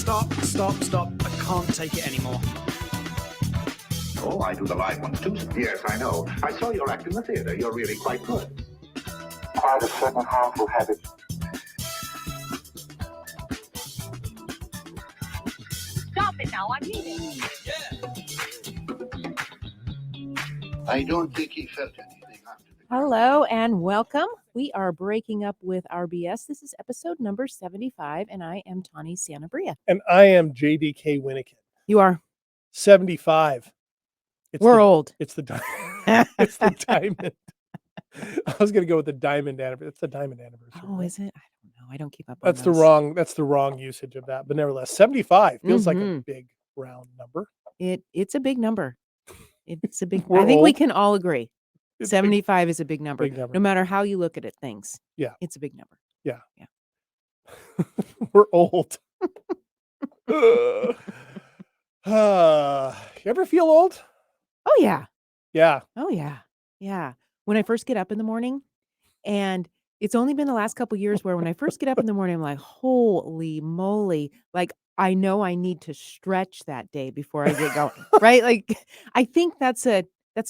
Stop. I can't take it anymore. Oh, I do the live ones too. Yes, I know. I saw your act in the theater. You're really quite good. Quite a certain harmful habit. Stop it now, I need it. I don't think he felt anything after the... Hello and welcome. We are breaking up with RBS. This is episode number 75, and I am Tawny Sanabria. And I am JDK Winnikin. You are? 75. We're old. It's the diamond. I was going to go with the diamond anniversary. It's the diamond anniversary. Oh, is it? I don't know. I don't keep up on That's those. That's the wrong usage of that. But nevertheless, 75 feels like a big round number. It's a big number. It's a big. We're I think we old. can all agree. It's 75 is a big number. big number. No matter how you look at it, things. Yeah. It's a big number. Yeah. We're old. You ever feel old? Oh, yeah. Yeah. Oh, yeah. Yeah. When I first get up in the morning, and it's only been the last couple years where when I first get up in the morning, I'm like, holy moly. Like, I know I need to stretch that day before I get going, right? Like, I think that's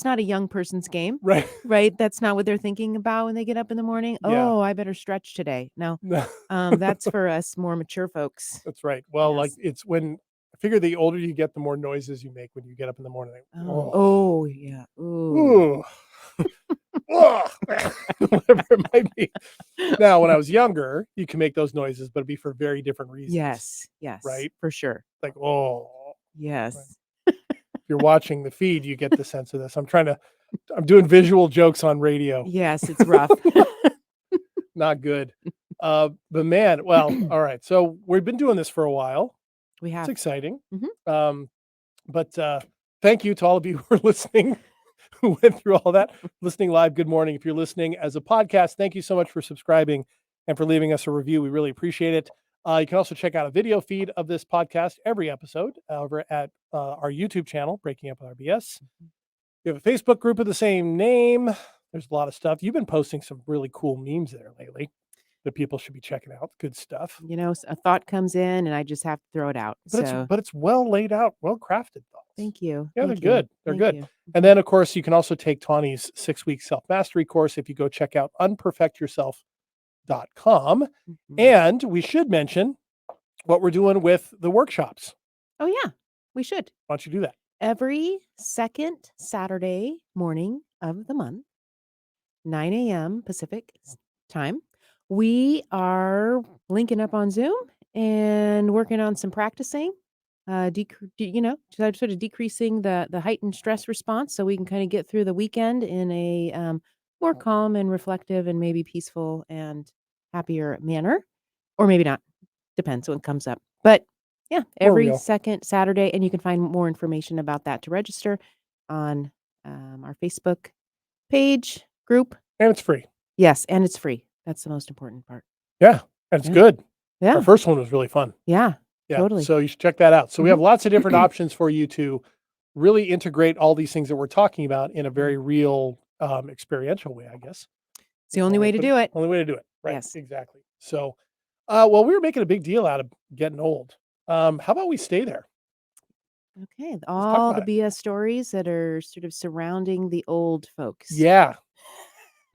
not a young person's game, Right. right? That's not what they're thinking about when they get up in the morning. Yeah. Oh, I better stretch today. No, No. that's for us more mature folks. That's right. Well, Yes. like it's when I figure the older you get, the more noises you make when you get up in the morning. Like, Oh, yeah. Ooh. Ooh. Ugh. Whatever it might be. Now, when I was younger, you can make those noises, but it'd be for very different reasons. Yes. Right? For sure. Like, oh. Yes. Right. If you're watching the feed, you get the sense of this. I'm doing visual jokes on radio. Yes, it's rough. Not good. But man, well, all right. So we've been doing this for a while. We have. It's exciting. Mhm. But thank you to all of you who are listening, who went through all that. Listening live, good morning. If you're listening as a podcast, thank you so much for subscribing and for leaving us a review. We really appreciate it. You can also check out a video feed of this podcast every episode over at our YouTube channel, Breaking Up with RBS. We have a Facebook group of the same name. There's a lot of stuff. You've been posting some really cool memes there lately that people should be checking out. Good stuff. You know, a thought comes in and I just have to throw it out. But it's well laid out, well crafted thoughts. Thank you. Yeah, Thank they're you. good. They're Thank good. you. And then, of course, you can also take Tawny's 6-week self-mastery course if you go check out unperfectyourself.com. Mhm. And we should mention what we're doing with the workshops. Oh, yeah, we should. Why don't you do that? Every second Saturday morning of the month, 9 a.m. Pacific time, we are linking up on Zoom and working on some practicing, sort of decreasing the heightened stress response so we can kind of get through the weekend in a more calm and reflective and maybe peaceful and happier manner. Or maybe not. Depends what comes up. But yeah, every go. second Saturday. And you can find more information about that to register on our Facebook page group. And it's free. Yes, and it's free. That's the most important part. Yeah, and it's Yeah. good. Yeah. Our first one was really fun. Yeah. Yeah, Totally. so you should check that out. So we have lots of different options for you to really integrate all these things that we're talking about in a very real, experiential way, I guess. It's the only way to do it. Only way to do it. Right. Yes. Exactly. So, well, we were making a big deal out of getting old. How about we stay there? Okay. talk All the about BS stories that are sort of surrounding the old folks. Yeah.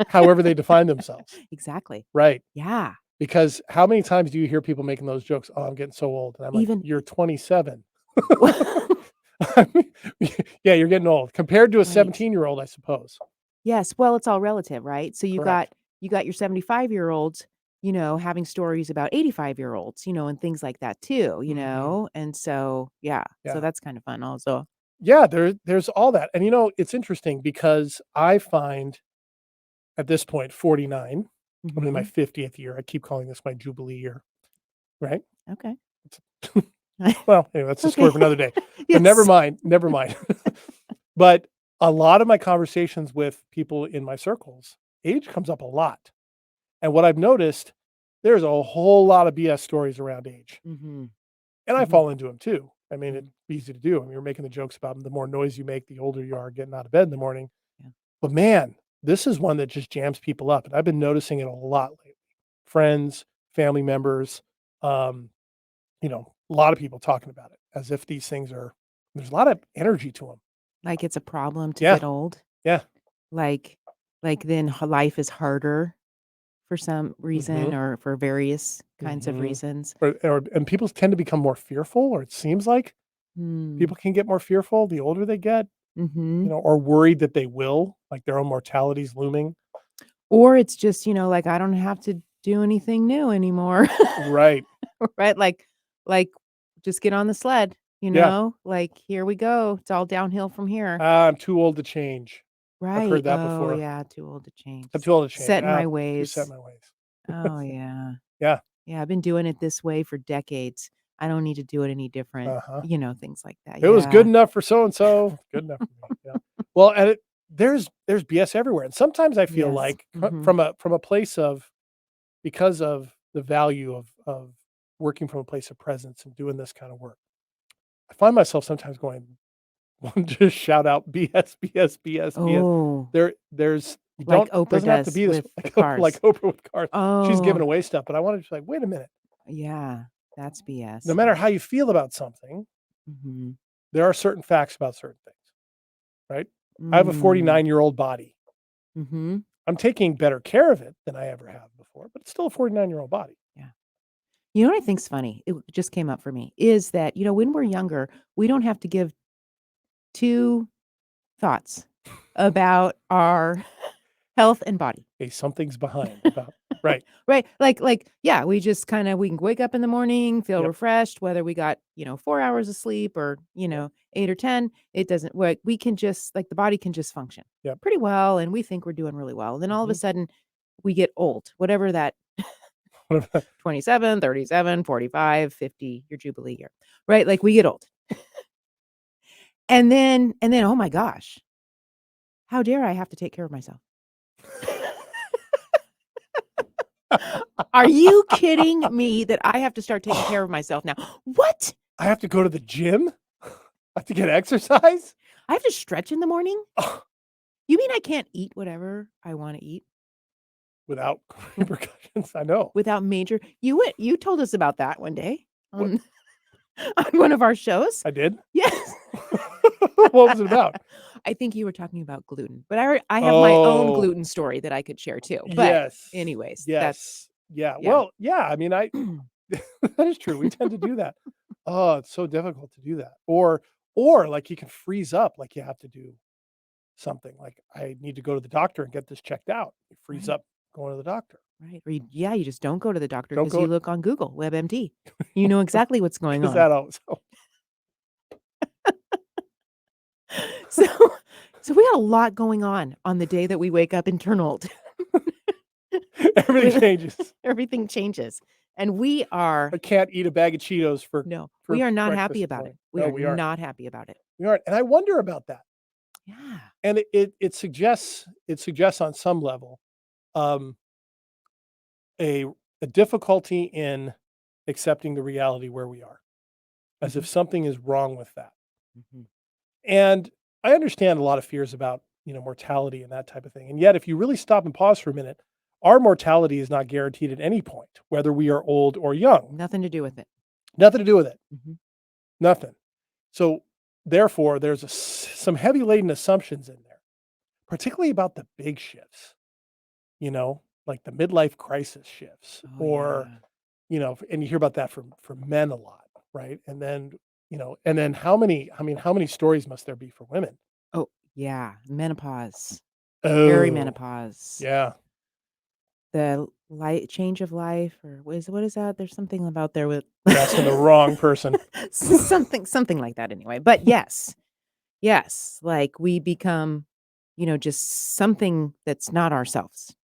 However they define themselves. Exactly. Right. Yeah. Because how many times do you hear people making those jokes? Oh, I'm getting so old. And I'm like, you're 27. Yeah, you're getting old compared to a Right. 17-year-old, I suppose. Yes. Well, it's all relative, right? So you Correct. got your 75-year-olds, having stories about 85-year-olds, and things like that too, And so, yeah. Yeah. So that's kind of fun also. Yeah, there's all that. And it's interesting because I find at this point, 49, I'm in my 50th year. I keep calling this my Jubilee year. Right? Okay. Well, anyway, that's a story for another day. Yes. But never mind. But a lot of my conversations with people in my circles, age comes up a lot. And what I've noticed, there's a whole lot of BS stories around age. Mhm. And I fall into them too. I mean, it's easy to do. I mean, you're making the jokes about the more noise you make, the older you are getting out of bed in the morning. Yeah. But man, this is one that just jams people up. And I've been noticing it a lot lately. Friends, family members, a lot of people talking about it as if these things there's a lot of energy to them. Like it's a problem to Yeah. get old. Yeah. Like then life is harder for some reason Mhm. or for various kinds of Mhm. reasons. And people tend to become more fearful, or it seems like Hmm. people can get more fearful the older they get, Mm-hmm. or worried that they will, like their own mortality is looming. Or it's just, like I don't have to do anything new anymore. Right. Right? Like just get on the sled, Yeah. Like here we go. It's all downhill from here. I'm too old to change. I've Right. heard that Oh before. yeah, too old to change. I'm too old to change. Set in my Too set in ways. my ways. Oh yeah. Yeah. Yeah, I've been doing it this way for decades. I don't need to do it any different. Uh-huh. Things like that. It was good Yeah. enough for so and so. Good enough for me. Yeah. Well, and there's BS everywhere, and sometimes I feel Yes. like Mhm. from a place of, because of the value of working from a place of presence and doing this kind of work, I find myself sometimes going, want to just shout out BS, BS, BS, BS. Oh, There's you like don't Oprah doesn't have to does be this with the like cars. Oprah with cars. She's giving Oh, away stuff, but I want to just like, wait a minute. yeah. That's BS. No matter how you feel about something, Mm-hmm. there are certain facts about certain things, right? I have a Mm. 49-year-old body. Mm-hmm. I'm taking better care of it than I ever have before, but it's still a 49-year-old body. Yeah. You know what I think's funny? It just came up for me is that, when we're younger, we don't have to give two thoughts about our health and body. Okay, something's behind about right. Right? Yeah, we just we can wake up in the morning, feel Yep. refreshed, whether we got, 4 hours of sleep or, Yep. 8 or 10, it doesn't work. We can just the body can just function Yep. pretty well, and we think we're doing really well. Then all of a Mhm. sudden we get old, whatever that What about 27, 37, 45, 50, your jubilee year, right? Like we get old. And then, oh my gosh, how dare I have to take care of myself? Are you kidding me that I have to start taking care of myself now? What? I have to go to the gym? I have to get exercise? I have to stretch in the morning? Ugh, You mean I can't eat whatever I want to eat without repercussions. I know. without major you told us about that one day on on one of our shows? I did? Yes. What was it about? I think you were talking about gluten, but I have my own Oh, gluten story that I could share too. But yes. anyways, Yes. Yeah. yeah. Well, yeah, I mean, that is true. We tend to do that. Oh, it's so difficult to do that. Or like you can freeze up, like you have to do something. Like I need to go to the doctor and get this checked out. You freeze Right. up going to the doctor. Right. Or you just don't go to the doctor Don't because you go look on Google WebMD. You know exactly what's going because on. that always So so we got a lot going on the day that we wake up and turn old. everything With changes. everything changes. And we are I can't eat a bag of Cheetos for we are not breakfast happy this about it. morning. We No, are we aren't. not happy about it. We aren't. And I wonder about that. Yeah. And it suggests on some level um a difficulty in accepting the reality where we are, as if Mhm. something is wrong with that. Mhm. And I understand a lot of fears about, mortality and that type of thing. And yet, if you really stop and pause for a minute, our mortality is not guaranteed at any point, whether we are old or young. Nothing to do with it. Nothing to do with it. Mhm. Nothing. So, therefore, there's some heavy laden assumptions in there, particularly about the big shifts, like the midlife crisis shifts, Oh, or yeah. and you hear about that for men a lot, right? And then, and then how many stories must there be for women? Oh, yeah. Menopause. Oh, Perimenopause. yeah. The light change of life or what is that? There's something about there with You're asking the wrong person. something like that anyway. But yes. Yes, like we become, just something that's not ourselves.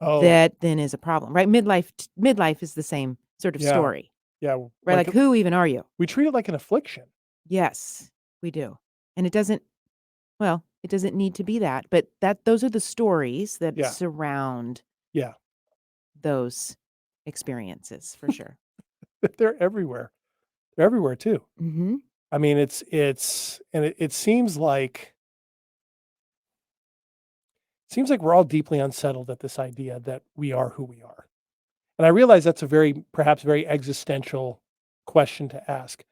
Oh, That then is a problem, right? Midlife is the same sort of yeah. story, Yeah, right? Like who even are you? we treat it like an affliction. Yes, we do. And it doesn't need to be that, but those are the stories that Yeah. surround Yeah. those experiences for sure. They're everywhere. They're everywhere too. Mhm. I mean, and it seems like we're all deeply unsettled at this idea that we are who we are. And I realize that's a perhaps very existential question to ask.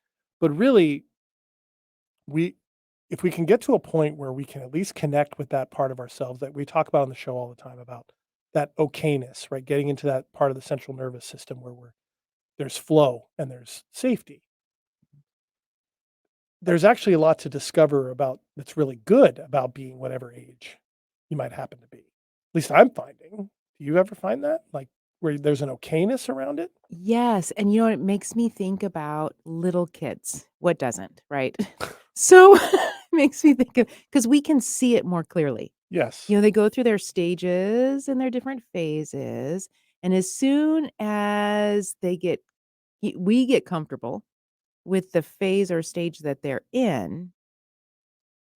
But really, if we can get to a point where we can at least connect with that part of ourselves that we talk about on the show all the time about that okayness, right? Getting into that part of the central nervous system where there's flow and there's safety. There's actually a lot to discover about that's really good about being whatever age you might happen to be. At least I'm finding. Do you ever find that? Like where there's an okayness around it? Yes, and it makes me think about little kids. What doesn't, right? So it makes me think of because we can see it more clearly. Yes. They go through their stages and their different phases, and as soon as we get comfortable with the phase or stage that they're in,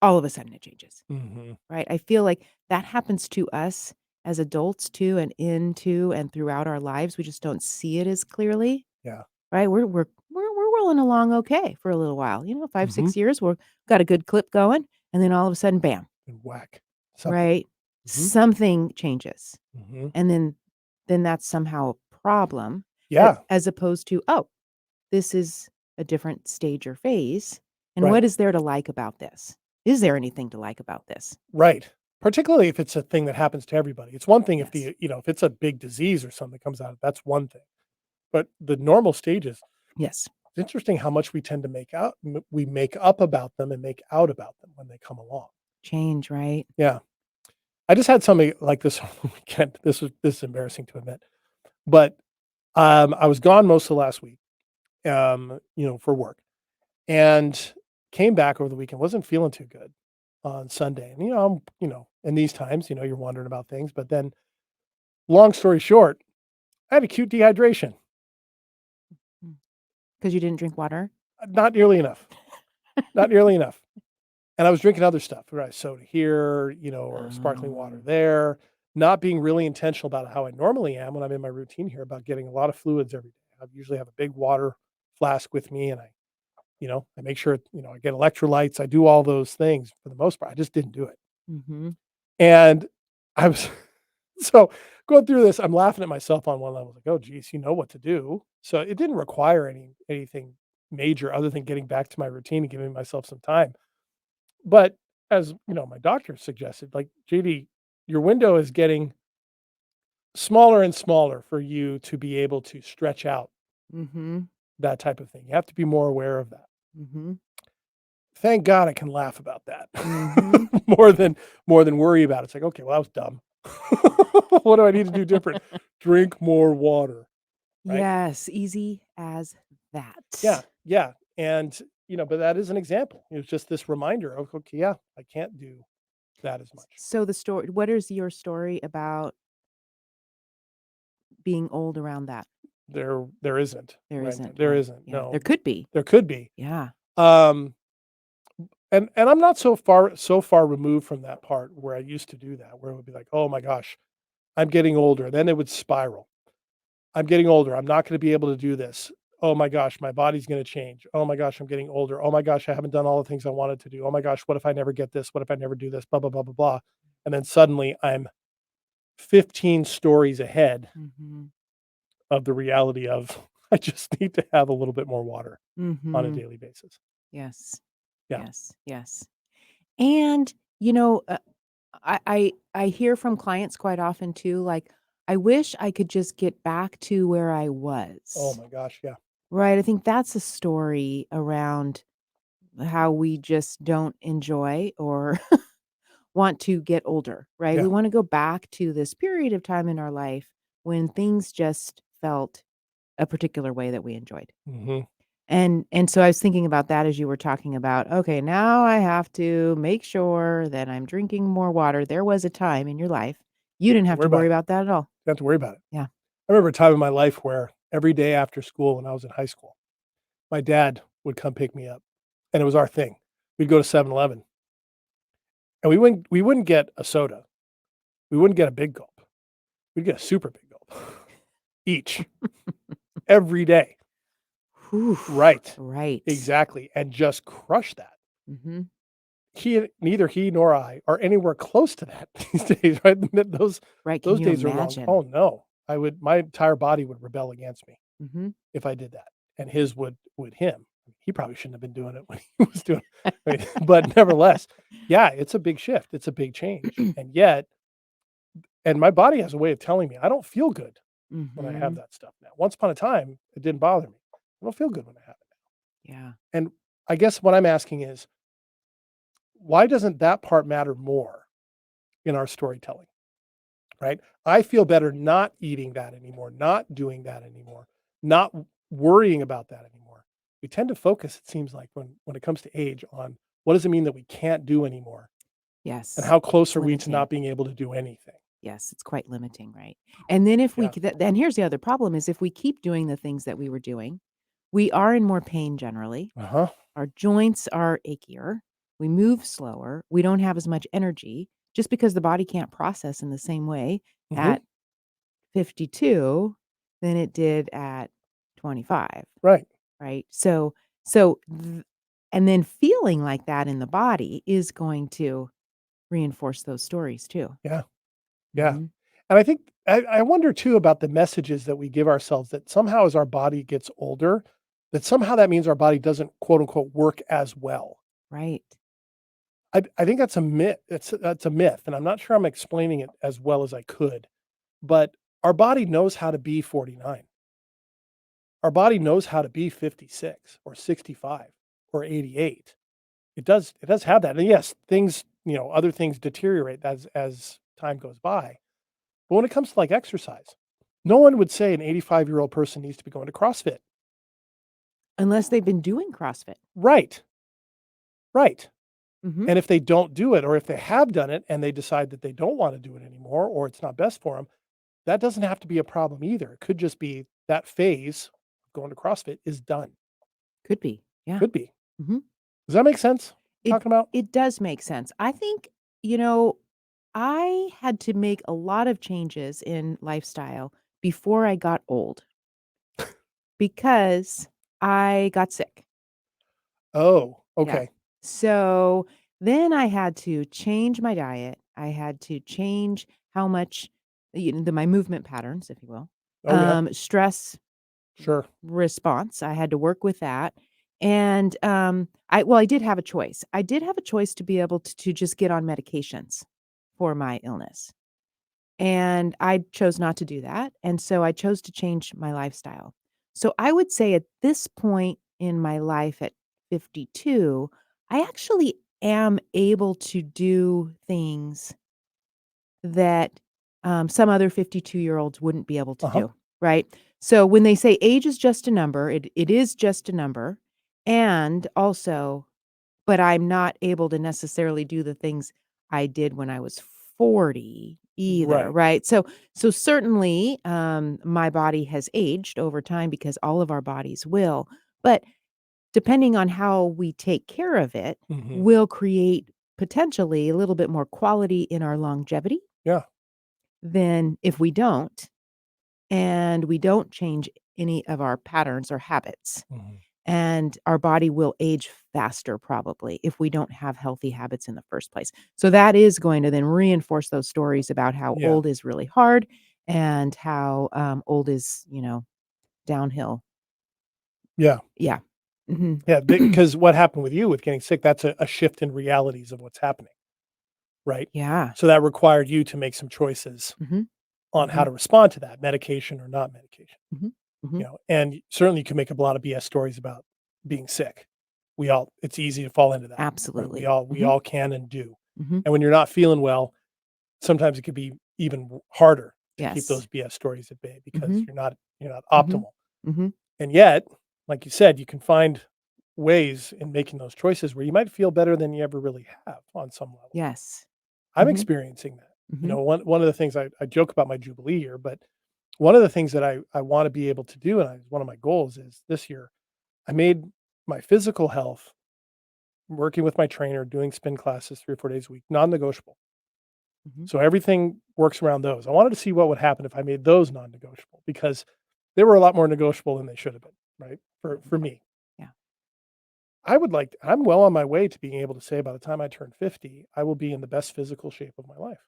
all of a sudden it changes, Mm-hmm. right? I feel like that happens to us as adults too, and into and throughout our lives. We just don't see it as clearly, Yeah. right? We're rolling along okay for a little while, 5, Mhm. 6 years. We're got a good clip going, and then all of a sudden, bam, And whack. Something. right? Mhm. Something changes, Mm-hmm. and then that's somehow a problem. Yeah. As opposed to, oh, this is a different stage or phase, and Right. what is there to like about this? Is there anything to like about this? Right. Particularly if it's a thing that happens to everybody. It's one thing if Yes. if it's a big disease or something that comes out, that's one thing. But the normal stages, Yes. it's interesting how much we tend to we make up about them and make out about them when they come along. Change, right? Yeah. I just had something like this on the weekend. This is embarrassing to admit. But I was gone most of last week, for work. And came back over the weekend, wasn't feeling too good on Sunday. And in these times, you're wondering about things, but then long story short, I had acute dehydration. Because you didn't drink water? Not nearly enough. Not nearly enough. And I was drinking other stuff, right? Soda here, or sparkling water there, not being really intentional about how I normally am when I'm in my routine here about getting a lot of fluids every day. I usually have a big water flask with me and I make sure, I get electrolytes. I do all those things for the most part. I just didn't do it. Mm-hmm. And I was so going through this, I'm laughing at myself on one level, like, oh geez, you know what to do. So it didn't require anything major other than getting back to my routine and giving myself some time. But as my doctor suggested, like, JD, your window is getting smaller and smaller for you to be able to stretch out Mm-hmm. that type of thing. You have to be more aware of that. Mm-hmm. Thank God I can laugh about that Mhm. more than worry about it. It's like, okay, well, that was dumb. What do I need to do different? Drink more water. Right? Yes, easy as that. Yeah, yeah. And but that is an example. It was just this reminder of, okay, yeah, I can't do that as much. So what is your story about being old around that? There isn't. There Right? isn't, There right? isn't. Yeah. No. There could be. There could be. Yeah. And I'm not so far removed from that part where I used to do that, where it would be like, oh my gosh, I'm getting older. Then it would spiral. I'm getting older. I'm not going to be able to do this. Oh my gosh, my body's going to change. Oh my gosh, I'm getting older. Oh my gosh, I haven't done all the things I wanted to do. Oh my gosh, what if I never get this? What if I never do this? Blah, blah, blah, blah, blah. And then suddenly I'm 15 stories ahead Mhm. of the reality of I just need to have a little bit more water on a Mhm. daily basis. Yes. Yeah. Yes. Yes. And I hear from clients quite often too, like, I wish I could just get back to where I Oh was. my gosh. Yeah. Right. I think that's a story around how we just don't enjoy or want to get older, right? Yeah. We want to go back to this period of time in our life when things just felt a particular way that we enjoyed. Hmm. And so I was thinking about that as you were talking about, okay, now I have to make sure that I'm drinking more water. There was a time in your life you didn't have Worry to about worry it. about that at all. You don't have to worry about it. Yeah. I remember a time in my life where every day after school when I was in high school, my dad would come pick me up and it was our thing. We'd go to 7-Eleven and we wouldn't get a soda. We wouldn't get a big gulp. We'd get a super big gulp each every day. Whew. Right. Right. Exactly. And just crush that. Mm-hmm. Neither he nor I are anywhere close to that these days, right? Those Right. Can those you days are long. imagine? Oh no. My entire body would rebel against me Mm-hmm. if I did that. and his would him. He probably shouldn't have been doing it when he was doing it, but nevertheless, yeah, it's a big shift. It's a big change. And yet, and my body has a way of telling me I don't feel good when I have Mhm. that stuff now. Once upon a time, it didn't bother me. I don't feel good when I have it. Yeah. And I guess what I'm asking is, why doesn't that part matter more in our storytelling? Right? I feel better not eating that anymore, not doing that anymore, not worrying about that anymore. We tend to focus, it seems like, when it comes to age, on what does it mean that we can't do anymore, and Yes. how close It's are we to limiting. not being able to do anything? Yes, it's quite limiting, right? And then if we Yeah. c then here's the other problem is if we keep doing the things that we were doing, we are in more pain generally. Uh huh. Our joints are achier. We move slower. We don't have as much energy just because the body can't process in the same way Hmm. at 52 than it did at 25, Right. right? So and then feeling like that in the body is going to reinforce those stories too. Yeah. Yeah. Mhm. And I think I wonder too about the messages that we give ourselves, that somehow as our body gets older, that somehow that means our body doesn't quote unquote work as well. Right. I think that's a myth. That's a myth, and I'm not sure I'm explaining it as well as I could. But our body knows how to be 49. Our body knows how to be 56 or 65 or 88. It does have that. And yes, things, other things deteriorate as time goes by. But when it comes to like exercise, no one would say an 85-year-old person needs to be going to CrossFit. Unless they've been doing CrossFit. Right. Right. Mhm. And if they don't do it, or if they have done it and they decide that they don't want to do it anymore, or it's not best for them, that doesn't have to be a problem either. It could just be that phase of going to CrossFit is done. Could be. Yeah. Could be. Mhm. Does that make sense? It Talking about? it does make sense. I think, you know, I had to make a lot of changes in lifestyle before I got old because I got sick. Oh, Yeah. okay. So then I had to change my diet. I had to change how much, my movement patterns, if you will, Oh, yeah. stress Sure. response. I had to work with that. And I did have a choice. I did have a choice to be able to just get on medications for my illness. And I chose not to do that. And so I chose to change my lifestyle. So I would say at this point in my life at 52, I actually am able to do things that some other 52-year-olds wouldn't be able to Uh-huh. do, right? So when they say age is just a number, it is just a number. And also, but I'm not able to necessarily do the things I did when I was 40 either, Right. right? So certainly, my body has aged over time because all of our bodies will, but depending on how we take care of it, Mhm. will create potentially a little bit more quality in our longevity Yeah. than if we don't, and we don't change any of our patterns or habits. Mhm. And our body will age faster probably if we don't have healthy habits in the first place. So that is going to then reinforce those stories about how Yeah. old is really hard and how, old is, downhill. Yeah. Yeah. Mhm. Yeah, because what happened with you with getting sick, that's a shift in realities of what's happening, right? Yeah. So that required you to make some choices Mhm. on how Mhm. to respond to that, medication or not medication. Mhm. Mhm. And certainly you can make up a lot of BS stories about being sick. It's easy to fall into that, right? We Absolutely. all we Mhm. all can and do. Mhm. And when you're not feeling well, sometimes it could be even harder to keep Yes. those BS stories at bay because Mhm. you're not Mhm. optimal. Mhm. And yet, like you said, you can find ways in making those choices where you might feel better than you ever really have on some level. Yes. I'm Mhm. experiencing that. Mhm. One of the things I joke about my Jubilee year, but one of the things that I want to be able to do, and one of my goals is this year, I made my physical health, working with my trainer, doing spin classes 3 or 4 days a week, non-negotiable. Mhm. So everything works around those. I wanted to see what would happen if I made those non-negotiable because they were a lot more negotiable than they should have been, right? For me. Yeah. I'm well on my way to being able to say by the time I turn 50, I will be in the best physical shape of my life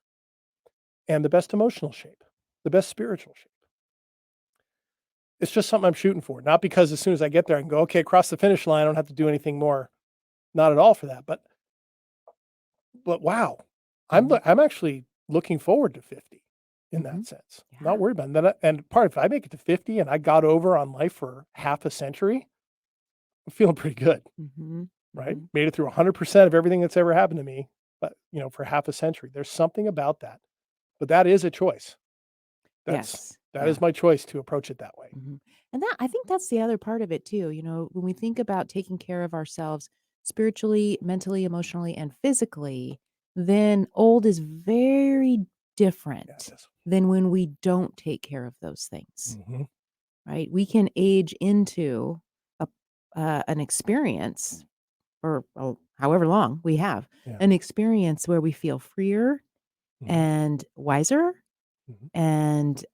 and the best emotional shape, the best spiritual shape. it's just something I'm shooting for. Not because as soon as I get there, I can go, okay, across the finish line, I don't have to do anything more. Not at all for that. But wow, I'm actually looking forward to 50 in that sense. I'm Yeah. not worried about that. And part if I make it to 50 and I got over on life for half a century, I'm feeling pretty good, right? Made it through 100% of everything that's ever happened to me, but for half a century. There's something about that. But that is a choice. Yes. That is my choice to approach it that way. And I think that's the other part of it too. When we think about taking care of ourselves spiritually, mentally, emotionally, and physically, then old is very different than when we don't take care of those things, right? We can age into an experience or however long we have an experience where we feel freer and wiser and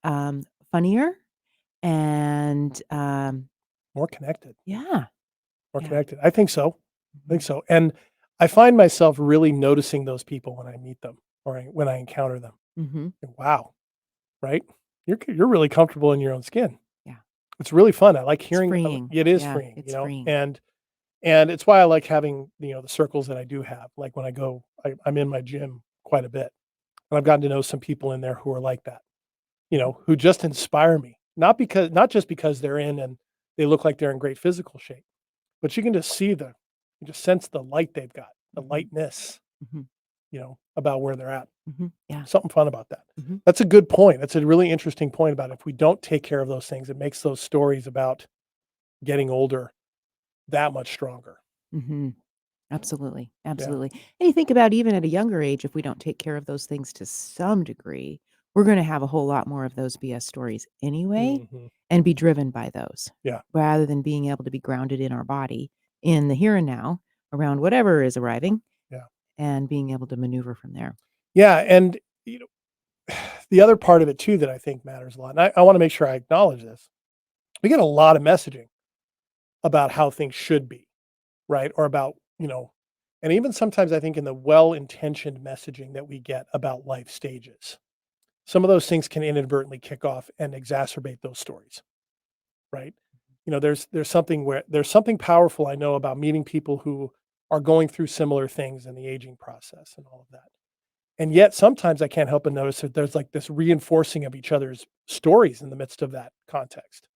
funnier and More connected. yeah. More connected. I think so. And I find myself really noticing those people when I meet them or when I encounter them. And wow, right? You're really comfortable in your own skin. Yeah. It's really fun. I like hearing freeing. it is Yeah, freeing, it's freeing. and it's why I like having, the circles that I do have. Like when I go, I'm in my gym quite a bit. And I've gotten to know some people in there who are like that, who just inspire me. Not just because they're in and they look like they're in great physical shape, but you can just see you just sense the light they've got, the lightness, about where they're at. Yeah. Something fun about that. That's a good point. That's a really interesting point about if we don't take care of those things, it makes those stories about getting older that much stronger. Absolutely. Absolutely. And you think about even at a younger age, if we don't take care of those things to some degree, we're going to have a whole lot more of those BS stories anyway and be driven by those Yeah. rather than being able to be grounded in our body in the here and now around whatever is arriving and being able to maneuver from there. Yeah. And, the other part of it too that I think matters a lot, and I want to make sure I acknowledge this. We get a lot of messaging about how things should be, right? Or about, and even sometimes I think in the well-intentioned messaging that we get about life stages, some of those things can inadvertently kick off and exacerbate those stories, right? There's something powerful I know about meeting people who are going through similar things in the aging process and all of that. And yet sometimes I can't help but notice that there's like this reinforcing of each other's stories in the midst of that context,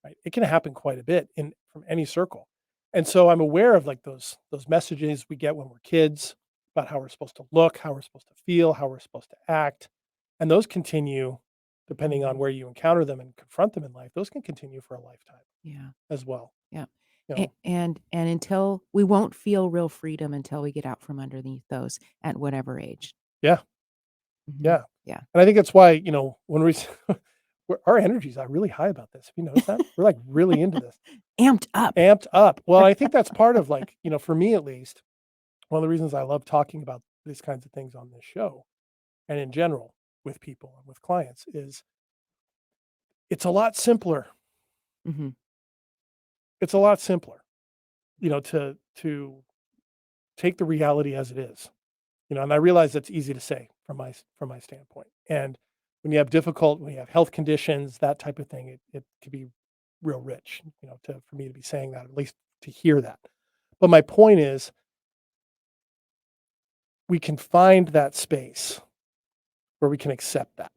right? It can happen quite a bit from any circle. And so I'm aware of like those messages we get when we're kids about how we're supposed to look, how we're supposed to feel, how we're supposed to act. And those continue depending on where you encounter them and confront them in life. Those can continue for a lifetime as well. Yeah. You know? And until we won't feel real freedom until we get out from underneath those at whatever age. Yeah. Yeah. And I think that's why, when our energies are really high about this. Have you noticed that? We're like really into this. Amped up. Well, I think that's part of like, for me at least, one of the reasons I love talking about these kinds of things on this show and in general with people and with clients is it's a lot simpler. It's a lot simpler, to take the reality as it is, and I realize that's easy to say from my standpoint. And when you have health conditions, that type of thing, it could be real rich, for me to be saying that, at least to hear that. But my point is, we can find that space where we can accept that.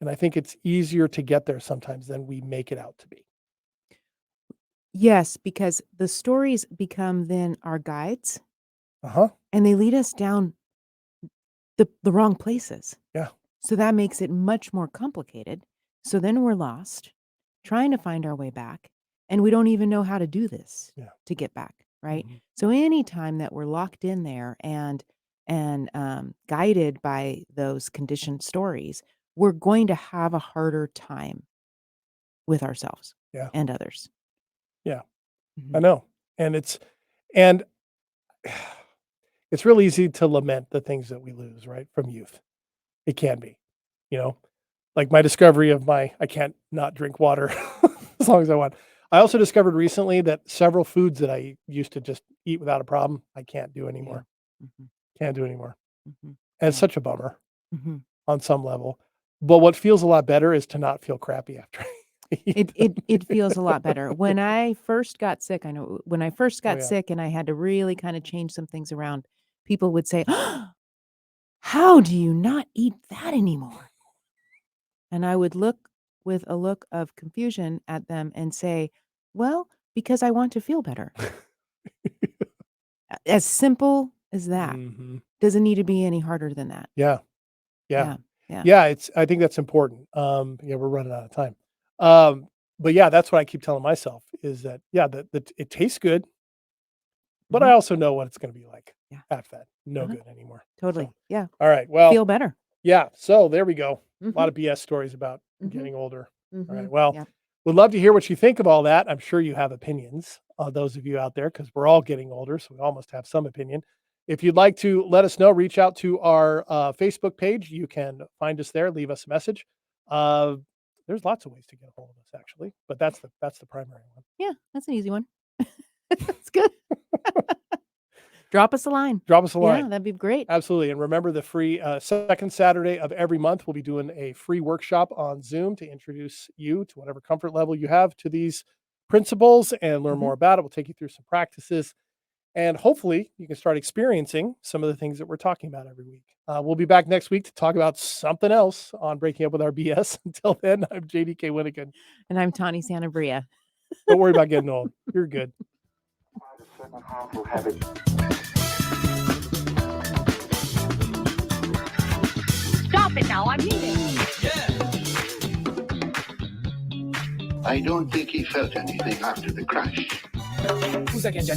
And I think it's easier to get there sometimes than we make it out to be. Yes, because the stories become then our guides Uh-huh. and they lead us down the wrong places. Yeah. So that makes it much more complicated. So then we're lost trying to find our way back and we don't even know how to do this to get back, right? So anytime that we're locked in there and guided by those conditioned stories, we're going to have a harder time with ourselves and others. Yeah. I know. And it's real easy to lament the things that we lose, right, from youth. It can be, like my discovery of I can't not drink water as long as I want. I also discovered recently that several foods that I used to just eat without a problem, I can't do anymore. Can't do anymore. And it's such a bummer on some level. But what feels a lot better is to not feel crappy after It feels a lot better. When I first got sick, I know when I first got yeah. sick and I had to really kind of change some things around, people would say, "How do you not eat that anymore?" And I would look with a look of confusion at them and say, "Well, because I want to feel better." As simple as that. Mhm. Doesn't need to be any harder than that. Yeah. Yeah. Yeah. Yeah, I think that's important. Yeah, we're running out of time. But yeah, that's what I keep telling myself is that, yeah, that it tastes good, but I Mhm. also know what it's going to be like Yeah. after that. No Uh-huh. good anymore. Totally. So, Yeah. all right. Well, Feel better. yeah. So there we go. A lot Mhm. of BS stories about Mhm. getting older. All right. Mhm. Well, Yeah. would love to hear what you think of all that. I'm sure you have opinions, those of you out there, because we're all getting older. So we all must have some opinion. If you'd like to let us know, reach out to our Facebook page. You can find us there, leave us a message. Uh, there's lots of ways to get a hold of us, actually, but that's the primary one. Yeah, that's an easy one. That's good. Drop us a line. Drop us a line. Yeah, that'd be great. Absolutely. And remember the free second Saturday of every month, we'll be doing a free workshop on Zoom to introduce you to whatever comfort level you have to these principles and learn more about it. We'll take you through some practices and hopefully you can start experiencing some of the things that we're talking about every week. We'll be back next week to talk about something else on Breaking Up with Our BS. Until then, I'm JDK Winnigan. And I'm Tawny Santabria. Don't worry about getting old. You're good. Quite a certain harmful habit. Stop it now, I'm leaving. I don't think he felt anything after the crash. Usa que ya